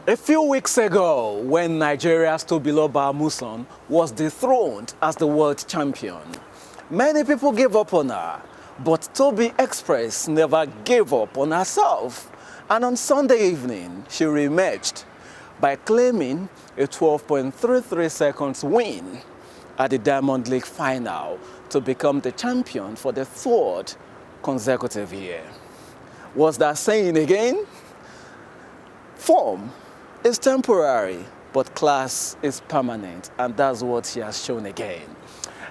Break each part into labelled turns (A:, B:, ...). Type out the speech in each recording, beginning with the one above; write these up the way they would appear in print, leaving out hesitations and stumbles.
A: A few weeks ago, when Nigeria's Tobiloba Amusan was dethroned as the world champion, many people gave up on her, but Toby Express never gave up on herself. And on Sunday evening, she reemerged by claiming a 12.33 seconds win at the Diamond League final to become the champion for the third consecutive year. What's that saying again? Form is temporary, but class is permanent, and that's what she has shown again.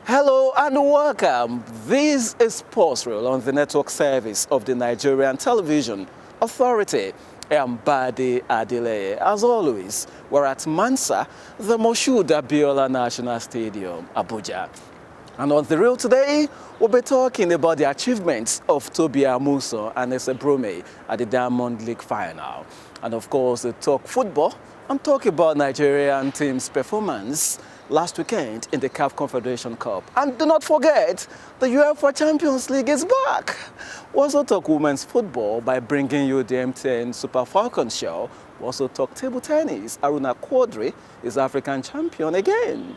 A: Hello and welcome. This is Sports Reel on the network service of the Nigerian Television Authority. I am Bade Adeleye. As always, we're at Mansa, the Moshood Abiola National Stadium, Abuja. And on the reel today, we'll be talking about the achievements of Toby Amusan and Brume at the Diamond League final. And of course, we talk football and talk about Nigerian team's performance last weekend in the CAF Confederation Cup. And do not forget, the UEFA Champions League is back. We also talk women's football by bringing you the MTN Super Falcons show. We also talk table tennis. Aruna Quadri is African champion again.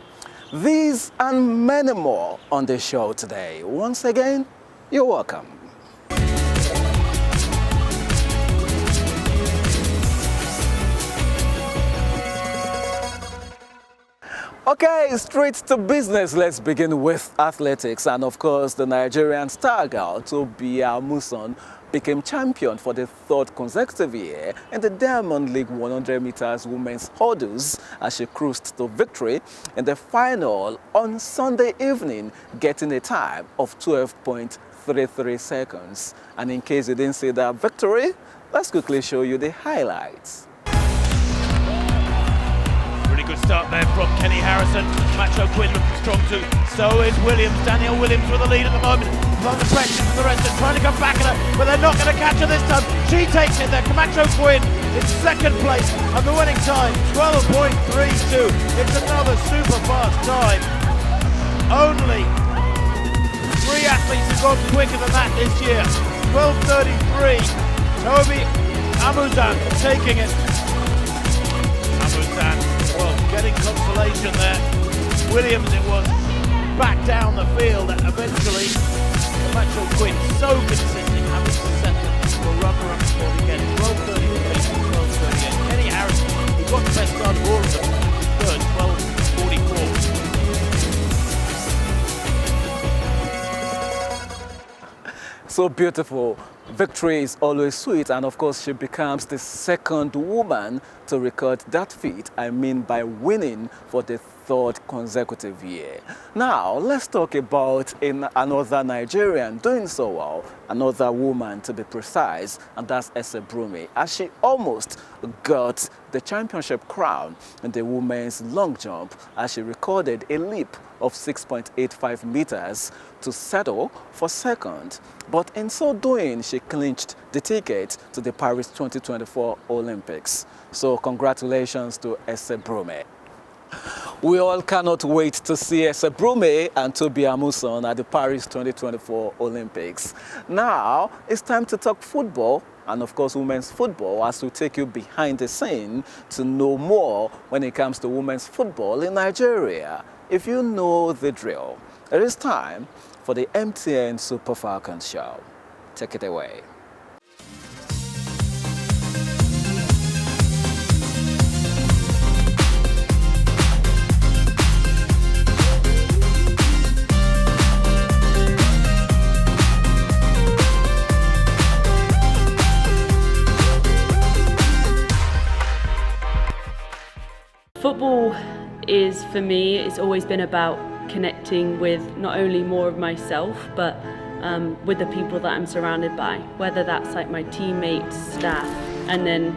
A: These and many more on the show today. Once again, you're welcome. Okay, straight to business. Let's begin with athletics. And of course, the Nigerian star girl, Toby Amusan, became champion for the third consecutive year in the Diamond League 100 meters women's hurdles as she cruised to victory in the final on Sunday evening, getting a time of 12.33 seconds. And in case you didn't see that victory, let's quickly show you the highlights.
B: Good start there from Kenny Harrison. Macho Quinn looking strong too. So is Williams. Daniel Williams with the lead at the moment. On the pressure from the rest. They're trying to come back at her, but they're not going to catch her this time. She takes it there. Camacho Quinn in second place. And the winning time, 12.32. It's another super fast time. Only 3 athletes have gone quicker than that this year. 12.33. Toby Amusan taking it. Amusan, well, getting consolation there. Williams it was, back down the field eventually. The Macho Quinn so consistent, having to second for runner-up spot again. 12.38, 12.38. Kenny Harrison, who got the best start of all of them, third, 12.44.
A: So beautiful. Victory is always sweet, and of course she becomes the second woman to record that feat, I mean by winning for the third consecutive year. Now let's talk about another Nigerian doing so well, another woman to be precise, and that's Brume, as she almost got the championship crown in the women's long jump as she recorded a leap of 6.85 meters to settle for second. But in so doing, she clinched the ticket to the Paris 2024 Olympics. So congratulations to Brume. We all cannot wait to see Brume and Toby Amusan at the Paris 2024 Olympics. Now, it's time to talk football and of course women's football, as we take you behind the scene to know more when it comes to women's football in Nigeria. If you know the drill, it is time for the MTN Super Falcons show. Take it away.
C: Football is, for me, it's always been about connecting with not only more of myself, but with the people that I'm surrounded by, whether that's like my teammates, staff, and then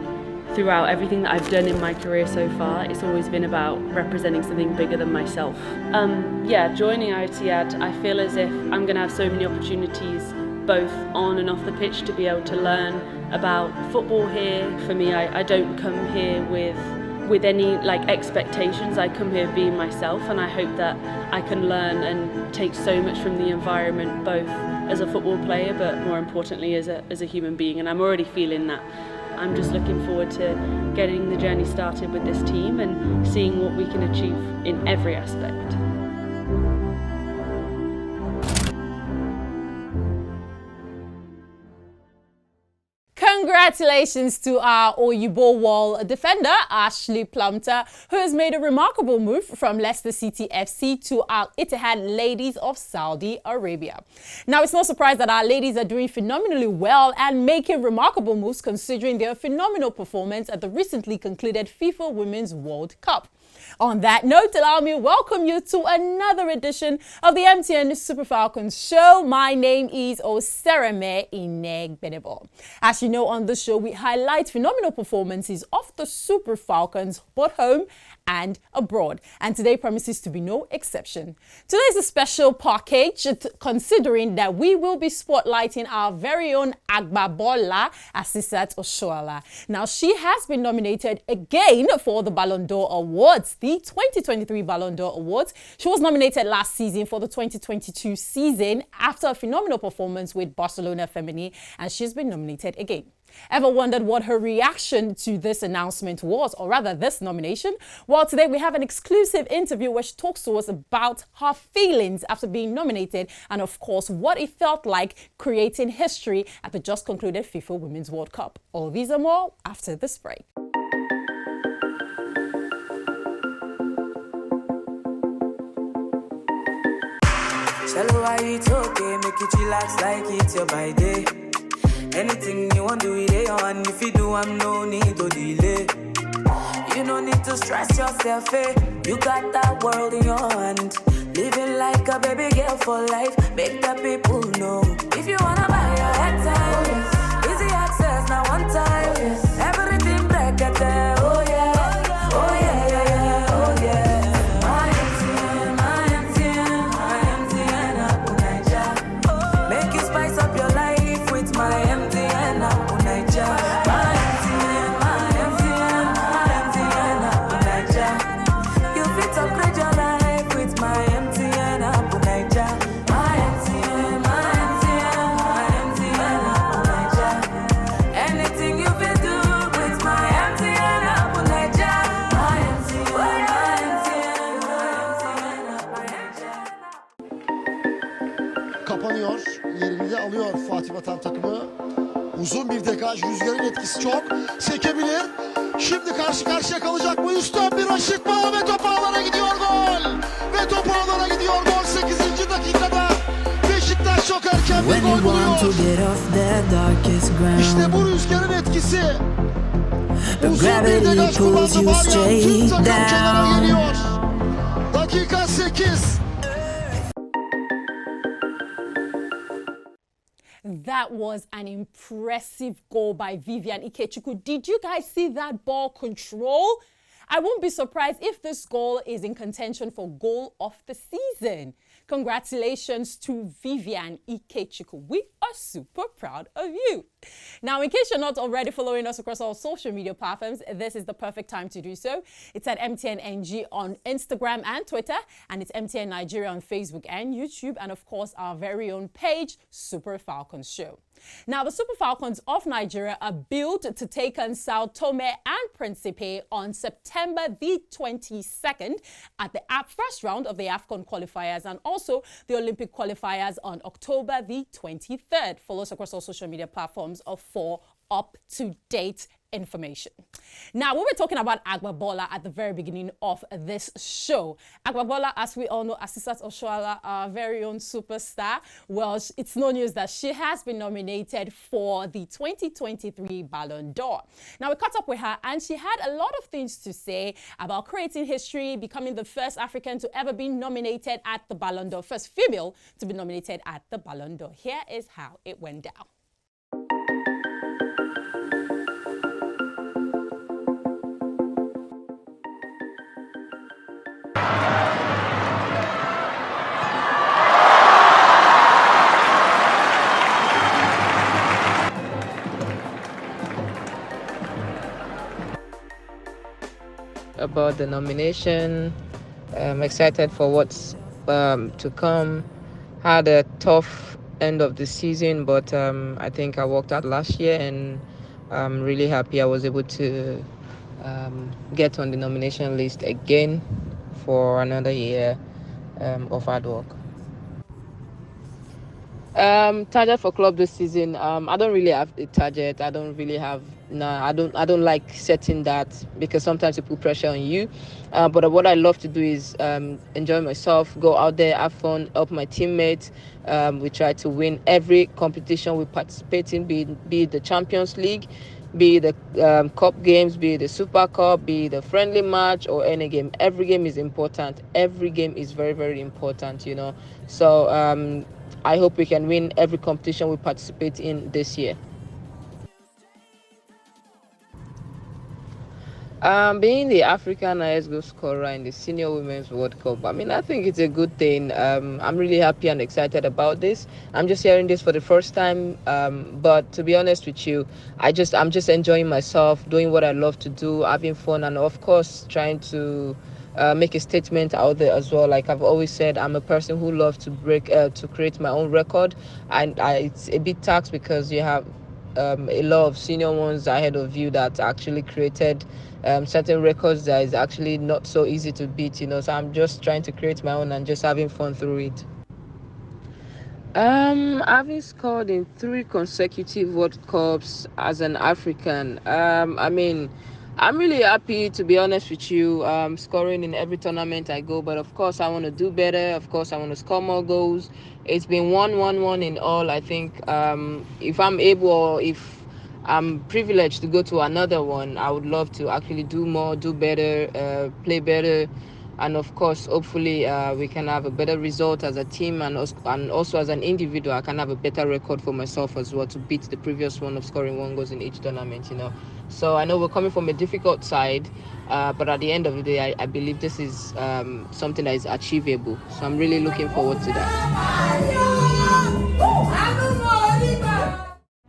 C: throughout everything that I've done in my career so far, it's always been about representing something bigger than myself. Joining IOTIAD, I feel as if I'm going to have so many opportunities both on and off the pitch to be able to learn about football here. For me, I don't come here with any expectations. I come here being myself, and I hope that I can learn and take so much from the environment, both as a football player but more importantly as a human being. And I'm already feeling that I'm just looking forward to getting the journey started with this team and seeing what we can achieve in every aspect.
D: Congratulations to our Oyibo Wall defender, Ashley Plumter, who has made a remarkable move from Leicester City FC to Al Ittihad Ladies of Saudi Arabia. Now, it's no surprise that our ladies are doing phenomenally well and making remarkable moves considering their phenomenal performance at the recently concluded FIFA Women's World Cup. On that note, allow me to welcome you to another edition of the MTN Super Falcons show. My name is Osereme Ineg-Benebo. As you know, on the show, we highlight phenomenal performances of the Super Falcons, both home and abroad. And today promises to be no exception. Today is a special package considering that we will be spotlighting our very own Agbabola Asisat Oshoala. Now, she has been nominated again for the Ballon d'Or Awards, the 2023 Ballon d'Or Awards. She was nominated last season for the 2022 season after a phenomenal performance with Barcelona Femení, and she's been nominated again. Ever wondered what her reaction to this announcement was, or rather this nomination? Well, today we have an exclusive interview where she talks to us about her feelings after being nominated and, of course, what it felt like creating history at the just concluded FIFA Women's World Cup. All these and more after this break.
E: Shallow, it's okay, make it relax like it's your by day. Anything you want, do it, and if you do, I'm no need to delay. You no need to stress yourself, eh? You got that world in your hand. Living like a baby girl for life, make the people know. If you wanna buy your head time, easy access, now one time. Everything break it there, oh yeah, oh yeah, yeah, yeah, oh yeah. My MTN, my MTN, Abu Naija. Make you spice up your life with my MTN, Abu Naija. My MTN, Abu Naija. You fit upgrade your life with my MTN, Abu Naija. My MTN, Abu Naija. Anything you fit do with my MTN, Abu Naija. My MTN, Abu Naija.
F: Kapanıyor, yerini de alıyor Fatih Vatan takımı. Uzun bir dekaj, rüzgarın etkisi çok. Sekebilir. Şimdi karşı karşıya kalacak mı? Üstten bir aşırtma ve top ağlara gidiyor gol. Ve top ağlara gidiyor gol 8. dakikada. Beşiktaş çok erken bir gol buluyor. İşte bu rüzgarın etkisi. Uzun bir dekaj kullandı Baryan. Tüm takım kenara geliyor. Dakika 8.
D: That was an impressive goal by Vivian Ikechukwu. Did you guys see that ball control? I won't be surprised if this goal is in contention for goal of the season. Congratulations to Vivian Ikechukwu. We are super proud of you. Now, in case you're not already following us across all social media platforms, this is the perfect time to do so. It's at MTN NG on Instagram and Twitter, and it's MTN Nigeria on Facebook and YouTube, and of course, our very own page, Super Falcons Show. Now, the Super Falcons of Nigeria are built to take on Sao Tome and Principe on September the 22nd at the first round of the AFCON qualifiers, and also the Olympic qualifiers on October the 23rd. Follow us across all social media platforms for up-to-date information. Now, we were talking about Agbabola at the very beginning of this show. Agbabola, as we all know, Asisat Oshoala, our very own superstar. Well, it's no news that she has been nominated for the 2023 Ballon d'Or. Now, we caught up with her and she had a lot of things to say about creating history, becoming the first African to ever be nominated at the Ballon d'Or, first female to be nominated at the Ballon d'Or. Here is how it went down.
G: About the nomination. I'm excited for what's to come. Had a tough end of the season, but I think I worked out last year and I'm really happy I was able to get on the nomination list again for another year of hard work. Target for club this season. I don't really have a target. I don't really have. Nah, I don't like setting that because sometimes it put pressure on you. But what I love to do is enjoy myself, go out there, have fun, help my teammates. We try to win every competition we participate in, be it the Champions League, be it the cup games, be it the Super Cup, be it the friendly match or any game. Every game is important. Every game is very, very important, you know. So I hope we can win every competition we participate in this year. Being the African highest goal scorer in the Senior Women's World Cup, I mean, I think it's a good thing. I'm really happy and excited about this. I'm just hearing this for the first time, but to be honest with you, I'm just enjoying myself, doing what I love to do, having fun, and of course, trying to make a statement out there as well. Like I've always said, I'm a person who loves to create my own record, and it's a bit taxed because you have a lot of senior ones ahead of you that actually created certain records that is actually not so easy to beat, you know. So I'm just trying to create my own and just having fun through it. Having scored in 3 consecutive World Cups as an African, I mean, I'm really happy, to be honest with you, scoring in every tournament I go. But of course, I want to do better. Of course, I want to score more goals. It's been 1-1-1 in all. I think if I'm able, or if I'm privileged to go to another one, I would love to actually do more, do better, play better. And of course, hopefully, we can have a better result as a team, and also as an individual, I can have a better record for myself as well to beat the previous one of scoring 1 goal in each tournament, you know. So I know we're coming from a difficult side, but at the end of the day, I believe this is something that is achievable. So I'm really looking forward to that.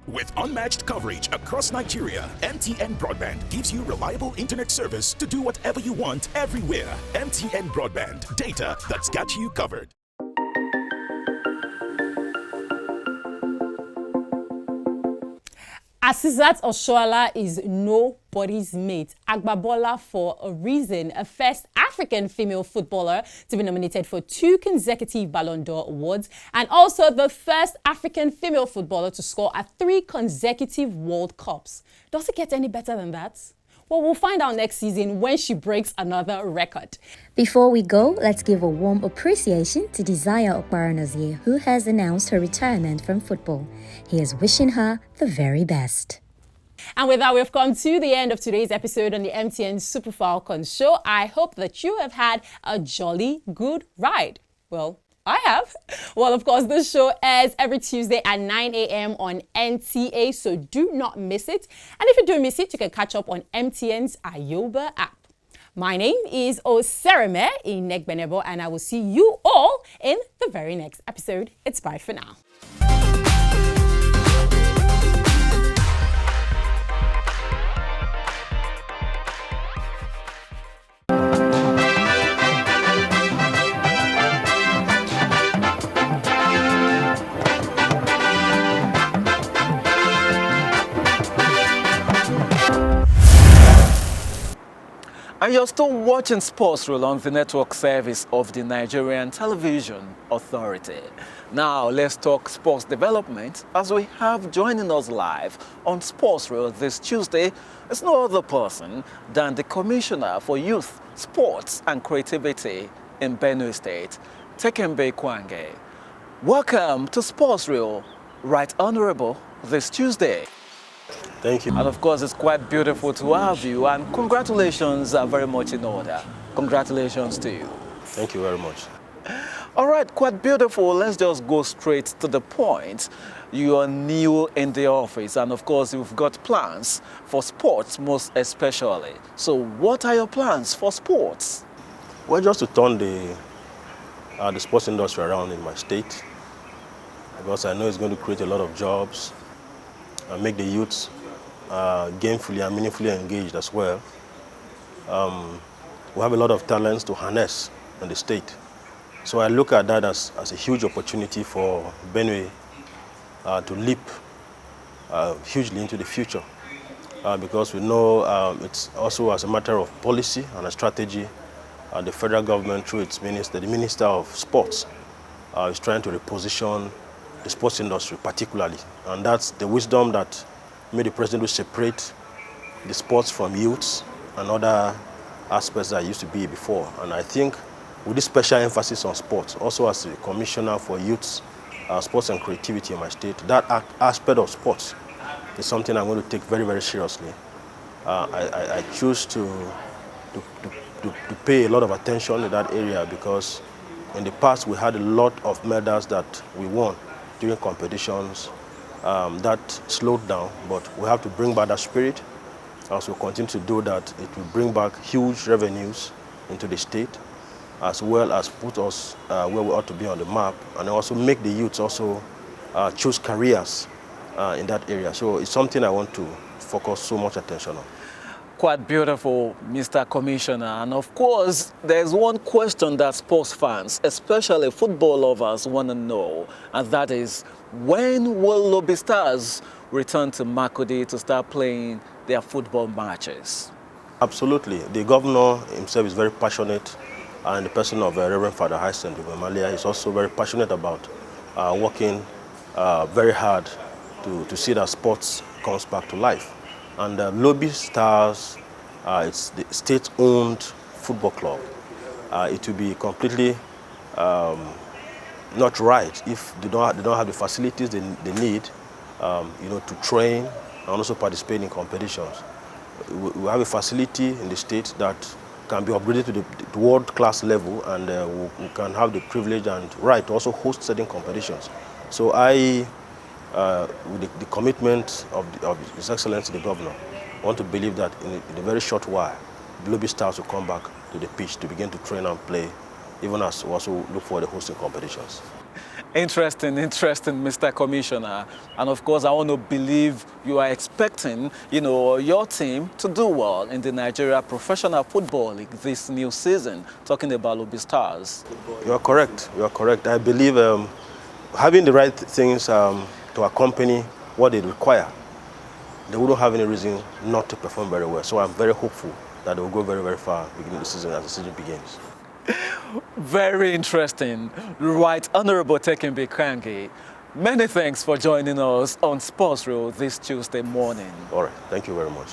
H: With unmatched coverage across Nigeria, MTN Broadband gives you reliable internet service to do whatever you want everywhere. MTN Broadband, data that's got you covered.
D: Asisat Oshoala is nobody's mate. Agbabola for a reason, a first African female footballer to be nominated for 2 consecutive Ballon d'Or awards, and also the first African female footballer to score at 3 consecutive World Cups. Does it get any better than that? Well, we'll find out next season when she breaks another record.
I: Before we go, let's give a warm appreciation to Desire Okpara, who has announced her retirement from football. He is wishing her the very best.
D: And with that, we've come to the end of today's episode on the MTN Super Falcons show. I hope that you have had a jolly good ride. Well, I have. Well, of course, this show airs every Tuesday at 9 a.m. on NTA, so do not miss it. And if you do miss it, you can catch up on MTN's Ayoba app. My name is Osereme Inegbenebo, and I will see you all in the very next episode. It's bye for now.
A: And you're still watching Sports Reel on the network service of the Nigerian Television Authority. Now let's talk sports development as we have joining us live on Sports Reel this Tuesday is no other person than the Commissioner for Youth, Sports and Creativity in Benue State, Tekembe Kwange. Welcome to Sports Reel, Right Honorable, this Tuesday.
J: Thank you.
A: And of course, it's quite beautiful to have you, and congratulations are very much in order. Congratulations to you.
J: Thank you very much.
A: All right, quite beautiful. Let's just go straight to the point. You are new in the office, and of course, you've got plans for sports most especially. So what are your plans for sports?
J: Well, just to turn the sports industry around in my state, because I know it's going to create a lot of jobs and make the youths gainfully and meaningfully engaged as well. We have a lot of talents to harness in the state. So I look at that as a huge opportunity for Benue to leap hugely into the future. because we know it's also as a matter of policy and a strategy. The federal government, through its minister, the Minister of Sports, is trying to reposition the sports industry particularly. And that's the wisdom that made the president separate the sports from youths and other aspects that used to be before. And I think with this special emphasis on sports, also as the commissioner for youths, sports and creativity in my state, that aspect of sports is something I'm going to take very, very seriously. I choose to pay a lot of attention in that area because in the past we had a lot of medals that we won during competitions that slowed down, but we have to bring back that spirit. As we continue to do that, it will bring back huge revenues into the state, as well as put us where we ought to be on the map, and also make the youths also choose careers in that area. So it's something I want to focus so much attention on.
A: Quite beautiful, Mr. Commissioner. And of course, there's one question that sports fans, especially football lovers, want to know, and that is, when will Lobby Stars return to Makurdi to start playing their football matches? Absolutely. The governor himself is very passionate, and the person of Reverend Father Hyacinth Malia is also very passionate about working very hard to see that sports comes back to life. And Lobby Stars, it's the state-owned football club. It will be completely not right if they don't have the facilities they need, to train and also participate in competitions. We have a facility in the state that can be upgraded to the world-class level, and we can have the privilege and right to also host certain competitions. So with the commitment of His Excellency the Governor, I want to believe that in a very short while, Lobby Stars will come back to the pitch to begin to train and play, even as we also look for the hosting competitions. Interesting, Mr. Commissioner. And of course, I want to believe you are expecting, your team to do well in the Nigeria Professional Football League this new season, talking about Lobby Stars. You are correct. I believe having the right things to accompany what they require, they wouldn't have any reason not to perform very well. So I'm very hopeful that they will go very, very far beginning of the season as the season begins. Very interesting. Right Honorable Tekembe Kangi, many thanks for joining us on Sports Row this Tuesday morning. All right, thank you very much.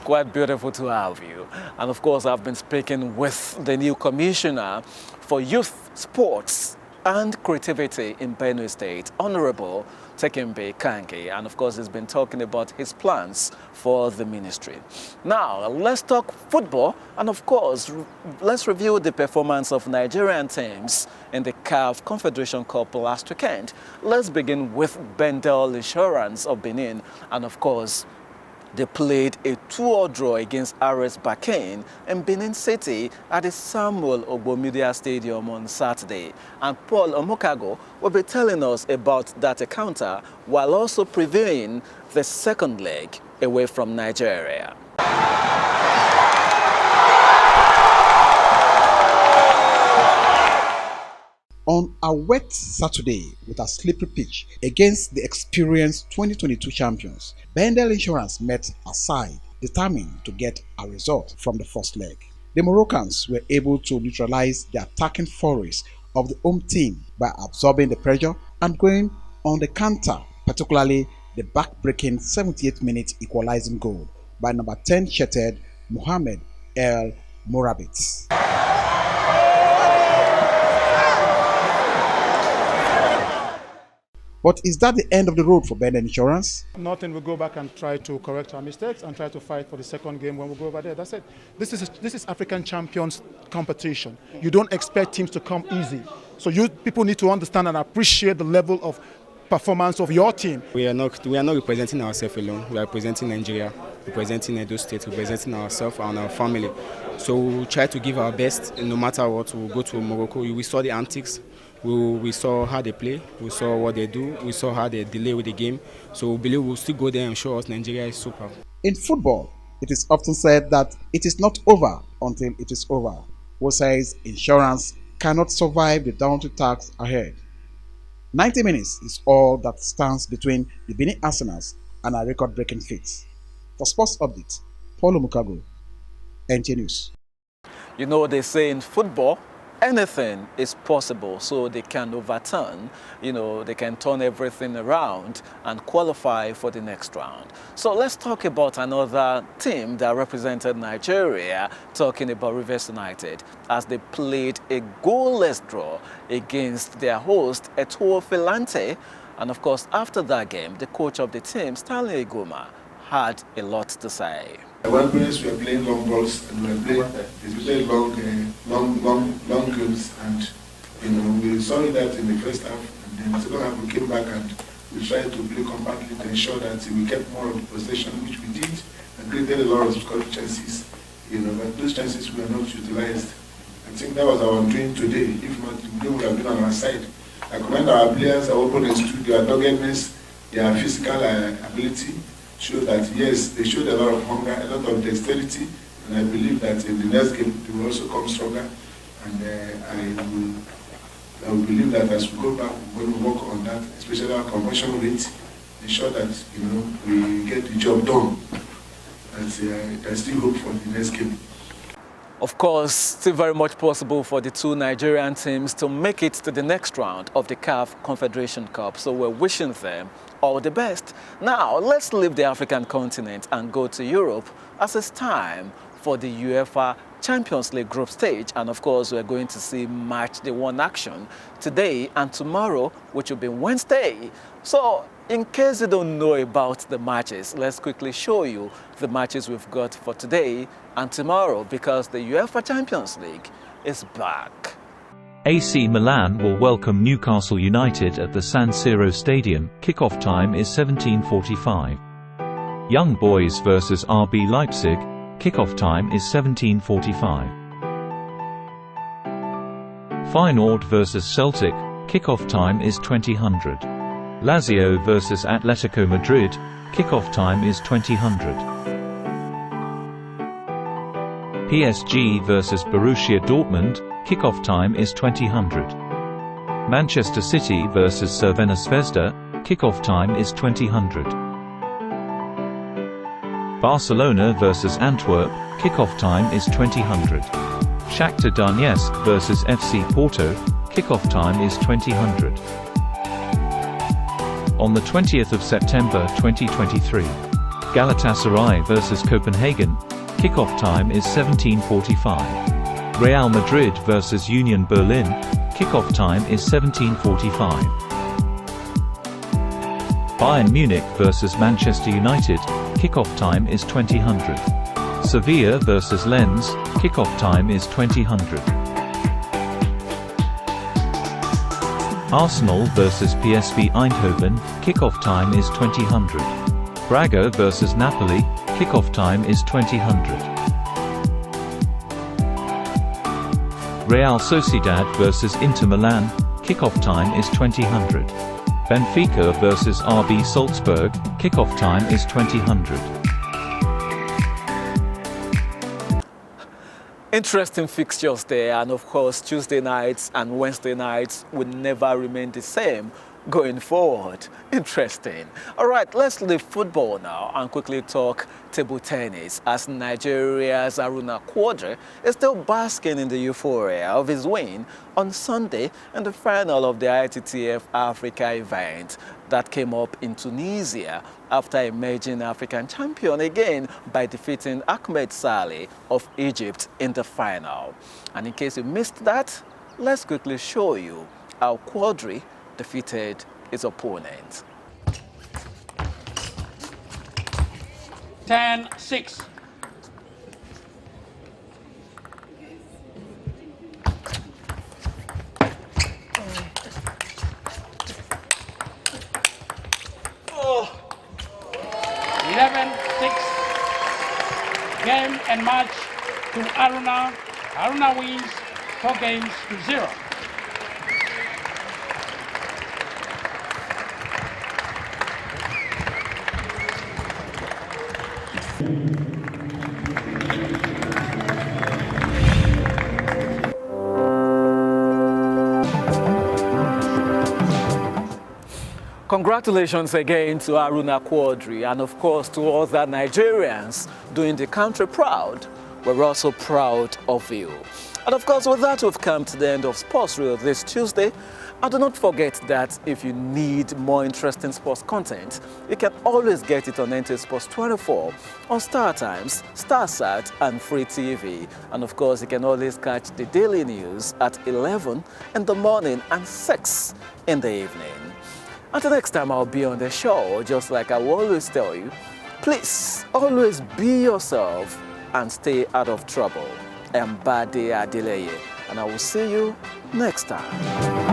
A: Quite beautiful to have you. And of course, I've been speaking with the new commissioner for youth sports and creativity in Benue State, Honorable Tekembe Kangi, and of course he's been talking about his plans for the ministry. Now let's talk football, and of course let's review the performance of Nigerian teams in the CAF Confederation Cup last weekend. Let's begin with Bade Insurance of Benin, and of course they played a 2-2 draw against RS Bakane in Benin City at the Samuel Ogbomedia Stadium on Saturday. And Paul Omokago will be telling us about that encounter while also previewing the second leg away from Nigeria.
K: On a wet Saturday with a slippery pitch against the experienced 2022 champions, Bade Insurance met a side determined to get a result from the first leg. The Moroccans were able to neutralize the attacking forays of the home team by absorbing the pressure and going on the counter, particularly the back-breaking 78th-minute equalizing goal by number 10 shattered Mohamed El Morabit. But is that the end of the road for Bade Insurance?
L: Nothing. We'll go back and try to correct our mistakes and try to fight for the second game when we go over there. That's it. This is African champions competition. You don't expect teams to come easy. So you people need to understand and appreciate the level of performance of your team. We are not representing ourselves alone. We are representing Nigeria, representing Edo State, representing ourselves and our family. So we'll try to give our best no matter what. We'll go to Morocco. We saw the antics. We saw how they play, we saw what they do, we saw how they delay with the game. So we believe we'll still go there and show us Nigeria is super. In football, it is often said that it is not over until it is over. Who says insurance cannot survive the daunting task ahead. 90 minutes is all that stands between the Benin Arsenals
K: and a record-breaking feat. For Sports Update, Paulo Mukago, NT News.
A: You know, they say in football, anything is possible, so they can overturn, they can turn everything around and qualify for the next round. So let's talk about another team that represented Nigeria, talking about Rivers United, as they played a goalless draw against their host, Eto'o Filante. And of course, after that game, the coach of the team, Stanley Egoma, had a lot to say.
M: One place we are playing long balls and we are playing especially long games, and we saw that in the first half, and then the second half we came back and we tried to play compactly to ensure that we kept more of the possession, which we did, and created a lot of scoring chances. But those chances were not utilized. I think that was our doing today. If not, they would have been on our side. I commend our players, our opponents too, their doggedness, their physical ability. Show that yes, they showed a lot of hunger, a lot of dexterity, and I believe that in the next game they will also come stronger. And I will believe that as we go back, when we work on that, especially our conversion rate, ensure that we get the job done. And I still hope for the next game.
A: Of course, still very much possible for the two Nigerian teams to make it to the next round of the CAF Confederation Cup. So we're wishing them all the best. Now, let's leave the African continent and go to Europe, as it's time for the UEFA Champions League group stage. And of course, we're going to see match day 1 action today and tomorrow, which will be Wednesday. So in case you don't know about the matches, let's quickly show you the matches we've got for today and tomorrow, because the UEFA Champions League is back.
N: AC Milan will welcome Newcastle United at the San Siro Stadium. Kickoff time is 17:45. Young Boys vs RB Leipzig. Kickoff time is 17:45. Feyenoord vs Celtic. Kickoff time is 20:00. Lazio vs Atletico Madrid. Kickoff time is 20:00. PSG vs Borussia Dortmund. Kickoff time is 20:00. Manchester City vs Crvena Zvezda. Kickoff time is 20:00. Barcelona vs Antwerp. Kickoff time is 20:00. Shakhtar Donetsk vs FC Porto. Kickoff time is 20:00. On the 20th of September 2023, Galatasaray vs Copenhagen. Kickoff time is 17:45. Real Madrid vs Union Berlin. Kickoff time is 17:45. Bayern Munich vs Manchester United. Kickoff time is 20:00. Sevilla vs Lens. Kickoff time is 20:00. Arsenal vs PSV Eindhoven. Kickoff time is 20:00. Braga vs Napoli. Kickoff time is 20:00. Real Sociedad vs Inter Milan. Kickoff time is 20:00. Benfica vs RB Salzburg. Kickoff time is 20:00.
A: Interesting fixtures there, and of course Tuesday nights and Wednesday nights will never remain the same going forward. Interesting. All right, let's leave football now and quickly talk table tennis, as Nigeria's Aruna Quadri is still basking in the euphoria of his win on Sunday in the final of the ITTF Africa event that came up in Tunisia after emerging African champion again by defeating Ahmed Saleh of Egypt in the final. And in case you missed that, let's quickly show you how Quadri defeated his opponent.
O: 10-6. Oh. 11-6. Game and match to Aruna. Aruna wins 4 games to 0.
A: Congratulations again to Aruna Quadri and of course to all the Nigerians doing the country proud. We're also proud of you. And of course with that we've come to the end of Sports Reel this Tuesday. And do not forget that if you need more interesting sports content, you can always get it on NT Sports 24, on Star Times, StarSat and Free TV. And of course, you can always catch the daily news at 11 in the morning and 6 in the evening. Until next time I'll be on the show, just like I will always tell you, please always be yourself and stay out of trouble. I'm Bade Adeleye, and I will see you next time.